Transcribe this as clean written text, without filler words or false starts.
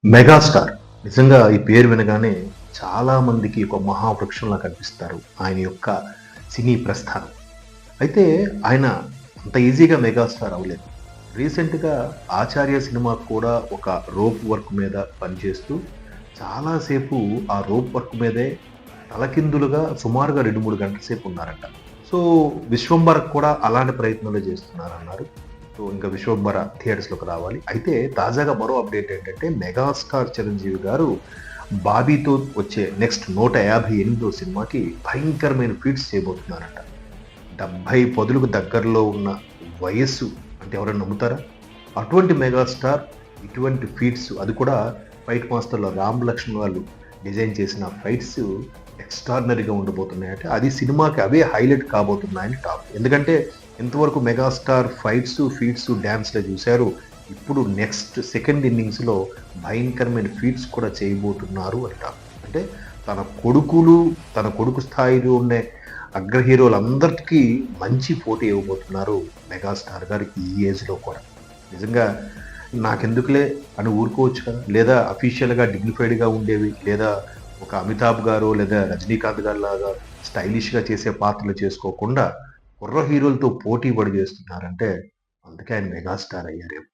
Megastar. నిజంగా ఈ పేరు వినగానే చాలా మందికి ఒక మహావృక్షంలా కనిపిస్తారు. ఆయన యొక్క సినీ ప్రస్థానం. అయితే ఆయన అంత ఈజీగా మెగాస్టార్ అవ్వలేదు. రీసెంట్‌గా 'ఆచార్య' సినిమాకు కూడా ఒక రోప్ వర్క్ మీద పనిచేస్తూ చాలా సేపు ఆ రోప్ వర్క్ మీదే తలకిందులుగా సుమారుగా 2, 3 గంటల సేపు ఉన్నారంట. సో, 'విశ్వంబర' కూడా అలాంటి ప్రయత్నాలే చేస్తున్నారన్నారు. సో, ఇంకా 'విశ్వంబర' థియేటర్స్‌లోకి రావాలి. అయితే తాజాగా మరో అప్డేట్ ఏంటంటే, మెగాస్టార్ చిరంజీవి గారు 'బాబీ'తో వచ్చే నెక్స్ట్ 158వ సినిమాకి భయంకరమైన ఫీట్స్ చేయబోతున్నారంట. 70 పదులకు దగ్గరలో ఉన్న వయస్సు అంటే ఎవరైనా నమ్ముతారా? అటువంటి మెగాస్టార్ ఇటువంటి ఫీట్స్ అది కూడా ఫైట్ మాస్టర్‌లో 'రామ్ లక్ష్మణ్' వాళ్ళు డిజైన్ చేసిన ఫైట్స్ ఎక్స్ట్రార్డినరీగా ఉండబోతున్నాయట. అది సినిమాకి అవే హైలైట్ కాబోతున్నాయని టాక్. ఎందుకంటే ఇంతవరకు మెగాస్టార్ ఫైట్స్, ఫీట్స్, డాన్స్‌లే చూసారు. ఇప్పుడు నెక్స్ట్ సెకండ్ ఇన్నింగ్స్‌లో భయంకరమైన ఫీట్స్ కూడా చేయబోతున్నారు అని టాక్. అంటే తన కొడుకు స్థాయిలో ఉండే అగ్ర హీరోలందరికీ మంచి పోటీ ఇవ్వబోతున్నారు మెగాస్టార్ గారు ఈ ఏజ్‌లో కూడా. నిజంగా నాకెందుకులే అని ఊరుకోవచ్చు కదా! లేదా అఫీషియల్‌గా డిగ్నిఫైడ్‌గా ఉండేవి లేదా ఒక అమితాబ్ గారో లేదా రజనీకాంత్ గారిలాగా స్టైలిష్‌గా చేసే పాత్రలు చేసుకోకుండా కుర్ర హీరోలతో పోటీ పడి చేస్తున్నారంటే అందుకే ఆయన మెగాస్టార్ అయ్యారేమో!